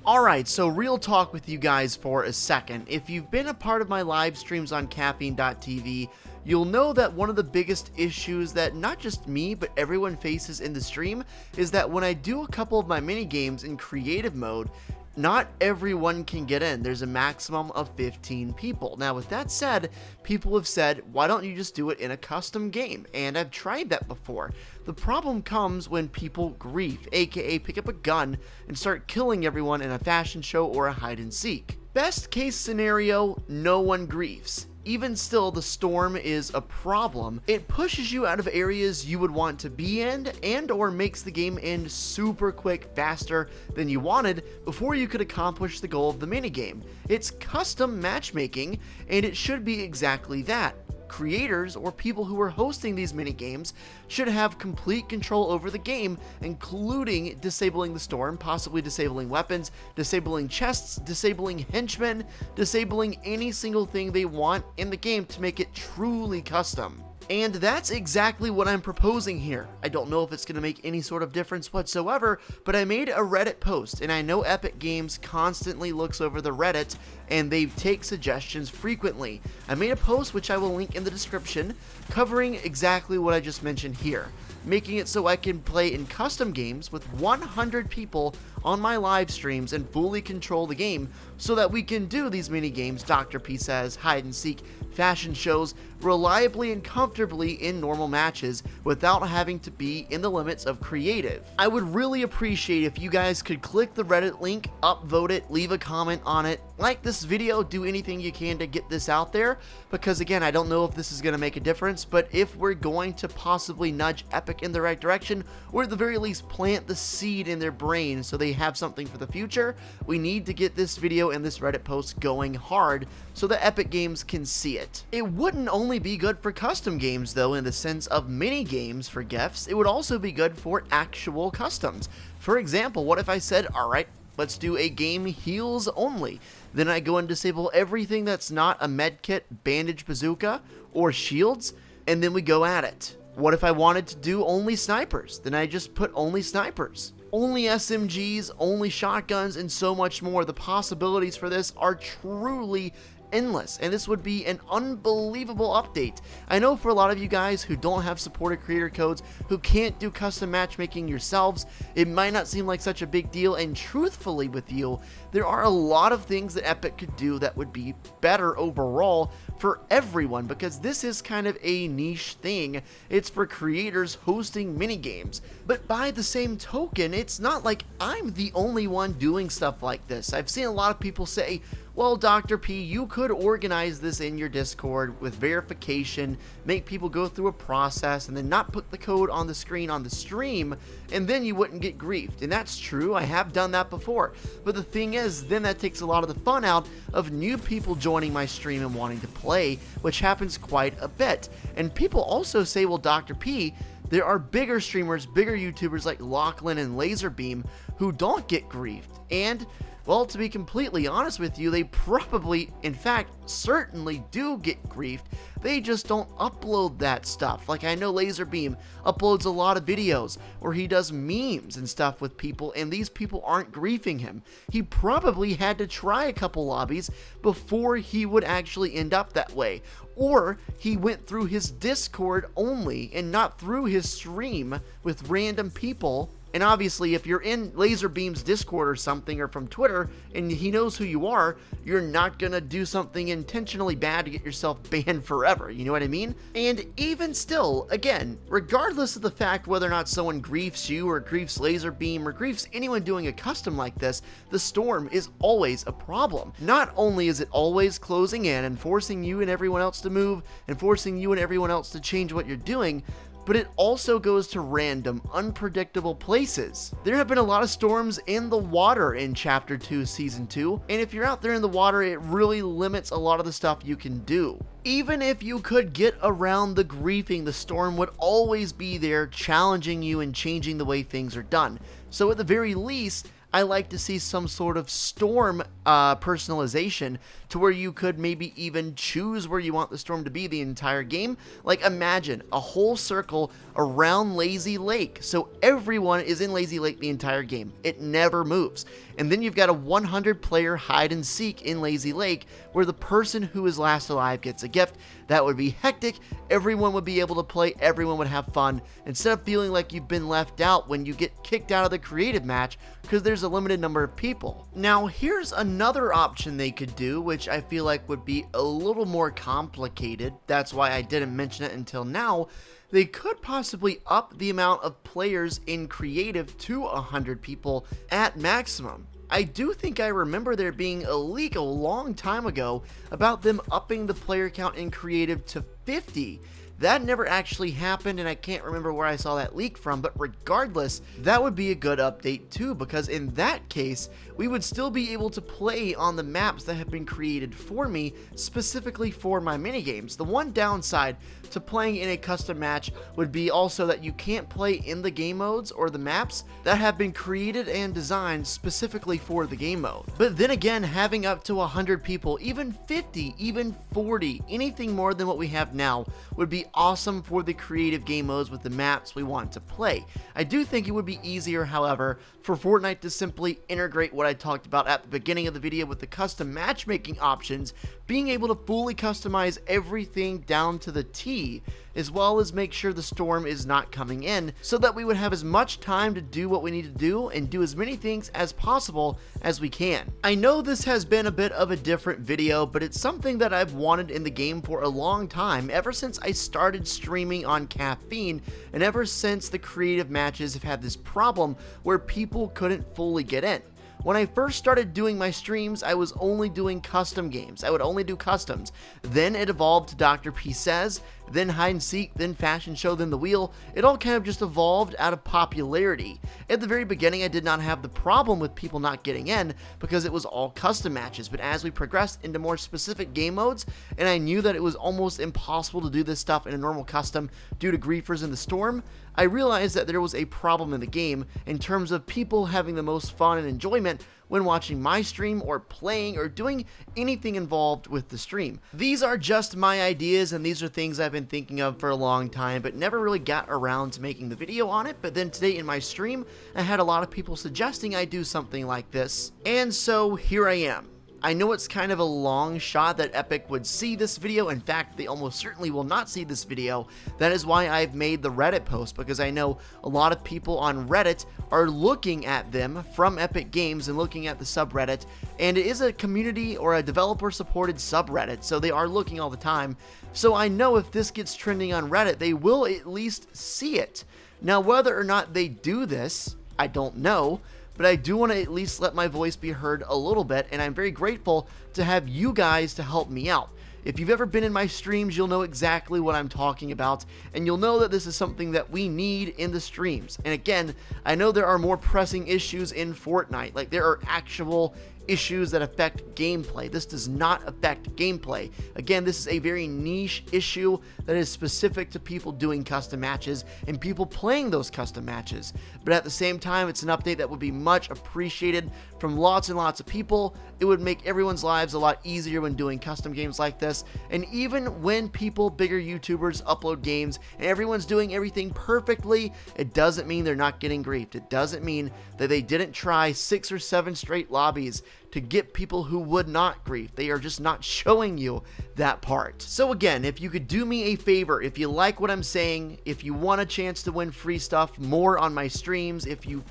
Alright, so real talk with you guys for a second. If you've been a part of my live streams on caffeine.tv, you'll know that one of the biggest issues that not just me, but everyone faces in the stream is that when I do a couple of my mini games in creative mode, not everyone can get in. There's a maximum of 15 people. Now, with that said, people have said, why don't you just do it in a custom game? And I've tried that before. The problem comes when people grief, aka pick up a gun and start killing everyone in a fashion show or a hide and seek. Best case scenario, no one griefs. Even still, the storm is a problem. It pushes you out of areas you would want to be in and or makes the game end super quick, faster than you wanted before you could accomplish the goal of the minigame. It's custom matchmaking, and it should be exactly that. Creators or people who are hosting these minigames should have complete control over the game, including disabling the storm, possibly disabling weapons, disabling chests, disabling henchmen, disabling any single thing they want in the game to make it truly custom. And that's exactly what I'm proposing here. I don't know if it's going to make any sort of difference whatsoever, but I made a Reddit post, and I know Epic Games constantly looks over the Reddit, and they take suggestions frequently. I made a post, which I will link in the description, covering exactly what I just mentioned here, making it so I can play in custom games with 100 people on my live streams and fully control the game so that we can do these mini games, Dr. P says, hide and seek, fashion shows, reliably and comfortably in normal matches without having to be in the limits of creative. I would really appreciate if you guys could click the Reddit link, upvote it, leave a comment on it, like this video, do anything you can to get this out there, because again, I don't know if this is going to make a difference, but if we're going to possibly nudge Epic in the right direction, or at the very least plant the seed in their brain so they have something for the future, we need to get this video and this Reddit post going hard so that Epic Games can see it. It wouldn't only be good for custom games though in the sense of mini games for gifts, it would also be good for actual customs. For example, what if I said, alright, let's do a game heals only. Then I go and disable everything that's not a medkit, bandage bazooka, or shields, and then we go at it. What if I wanted to do only snipers? Then I just put only snipers. Only SMGs, only shotguns, and so much more. The possibilities for this are truly endless, and this would be an unbelievable update. I know for a lot of you guys who don't have supported creator codes, who can't do custom matchmaking yourselves, it might not seem like such a big deal, and truthfully with you, there are a lot of things that Epic could do that would be better overall for everyone, because this is kind of a niche thing. It's for creators hosting minigames. But by the same token, it's not like I'm the only one doing stuff like this. I've seen a lot of people say, well, Dr. P, you could organize this in your Discord with verification, make people go through a process, and then not put the code on the screen on the stream, and then you wouldn't get griefed. And that's true, I have done that before. But the thing is, then that takes a lot of the fun out of new people joining my stream and wanting to play, which happens quite a bit. And people also say, well, Dr. P, there are bigger streamers, bigger YouTubers like Lachlan and Laserbeam who don't get griefed. And well, to be completely honest with you, they probably, in fact, certainly do get griefed. They just don't upload that stuff. Like I know Laserbeam uploads a lot of videos where he does memes and stuff with people, and these people aren't griefing him. He probably had to try a couple lobbies before he would actually end up that way. Or he went through his Discord only and not through his stream with random people. And obviously, if you're in Laserbeam's Discord or something, or from Twitter, and he knows who you are, you're not gonna do something intentionally bad to get yourself banned forever, you know what I mean? And even still, again, regardless of the fact whether or not someone griefs you, or griefs Laserbeam, or griefs anyone doing a custom like this, the storm is always a problem. Not only is it always closing in and forcing you and everyone else to move, and forcing you and everyone else to change what you're doing, but it also goes to random, unpredictable places. There have been a lot of storms in the water in Chapter 2, Season 2, and if you're out there in the water, it really limits a lot of the stuff you can do. Even if you could get around the griefing, the storm would always be there, challenging you and changing the way things are done. So at the very least, I like to see some sort of storm personalization to where you could maybe even choose where you want the storm to be the entire game. Like imagine a whole circle around Lazy Lake, so everyone is in Lazy Lake the entire game. It never moves. And then you've got a 100 player hide and seek in Lazy Lake where the person who is last alive gets a gift. That would be hectic. Everyone would be able to play, everyone would have fun, instead of feeling like you've been left out when you get kicked out of the creative match because there's a limited number of people. Now here's another option they could do, which I feel like would be a little more complicated. That's why I didn't mention it until now. They could possibly up the amount of players in creative to 100 people at maximum. I do think I remember there being a leak a long time ago about them upping the player count in creative to 50. That never actually happened, and I can't remember where I saw that leak from, but regardless, that would be a good update too, because in that case, we would still be able to play on the maps that have been created for me, specifically for my minigames. The one downside to playing in a custom match would be also that you can't play in the game modes or the maps that have been created and designed specifically for the game mode. But then again, having up to 100 people, even 50, even 40, anything more than what we have now would be awesome for the creative game modes with the maps we want to play. I do think it would be easier, however, for Fortnite to simply integrate what I talked about at the beginning of the video with the custom matchmaking options, being able to fully customize everything down to the T, as well as make sure the storm is not coming in, so that we would have as much time to do what we need to do and do as many things as possible as we can. I know this has been a bit of a different video, but it's something that I've wanted in the game for a long time, ever since I started streaming on Caffeine, and ever since the creative matches have had this problem where people couldn't fully get in. When I first started doing my streams, I was only doing custom games. I would only do customs. Then it evolved to Dr. P Says, then Hide and Seek, then Fashion Show, then The Wheel. It all kind of just evolved out of popularity. At the very beginning, I did not have the problem with people not getting in because it was all custom matches, but as we progressed into more specific game modes, and I knew that it was almost impossible to do this stuff in a normal custom due to griefers in the storm, I realized that there was a problem in the game in terms of people having the most fun and enjoyment when watching my stream or playing or doing anything involved with the stream. These are just my ideas, and these are things I've been thinking of for a long time, but never really got around to making the video on it. But then today in my stream, I had a lot of people suggesting I do something like this, and so here I am. I know it's kind of a long shot that Epic would see this video. In fact, they almost certainly will not see this video. That is why I've made the Reddit post, because I know a lot of people on Reddit are looking at them from Epic Games and looking at the subreddit, and it is a community or a developer supported subreddit, so they are looking all the time. So I know if this gets trending on Reddit, they will at least see it. Now, whether or not they do this, I don't know, but I do want to at least let my voice be heard a little bit, and I'm very grateful to have you guys to help me out. If you've ever been in my streams, you'll know exactly what I'm talking about, and you'll know that this is something that we need in the streams. And again, I know there are more pressing issues in Fortnite, like there are actual issues that affect gameplay. This does not affect gameplay. Again, this is a very niche issue that is specific to people doing custom matches and people playing those custom matches. But at the same time, it's an update that would be much appreciated from lots and lots of people. It would make everyone's lives a lot easier when doing custom games like this. And even when people, bigger YouTubers, upload games and everyone's doing everything perfectly, it doesn't mean they're not getting griefed. It doesn't mean that they didn't try 6 or 7 straight lobbies to get people who would not grief. They are just not showing you that part. So again, if you could do me a favor, if you like what I'm saying, if you want a chance to win free stuff more on my streams, if you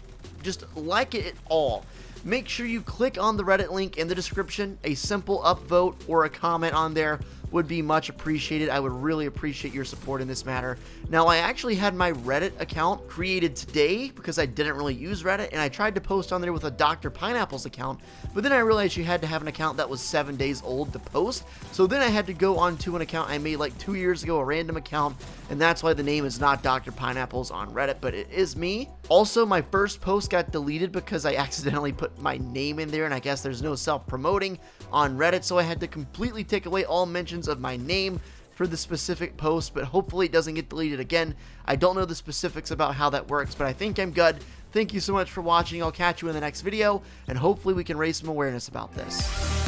just like it at all, make sure you click on the Reddit link in the description. A simple upvote or a comment on there would be much appreciated. I would really appreciate your support in this matter. Now, I actually had my Reddit account created today because I didn't really use Reddit, and I tried to post on there with a Dr. Pineapplez account, but then I realized you had to have an account that was 7 days old to post, so then I had to go onto an account I made like 2 years ago, a random account, and that's why the name is not Dr. Pineapplez on Reddit, but it is me. Also, my first post got deleted because I accidentally put my name in there, and I guess there's no self-promoting on Reddit, so I had to completely take away all mentions of my name for the specific post, but hopefully it doesn't get deleted again. I don't know the specifics about how that works, but I think I'm good. Thank you so much for watching. I'll catch you in the next video, and hopefully we can raise some awareness about this.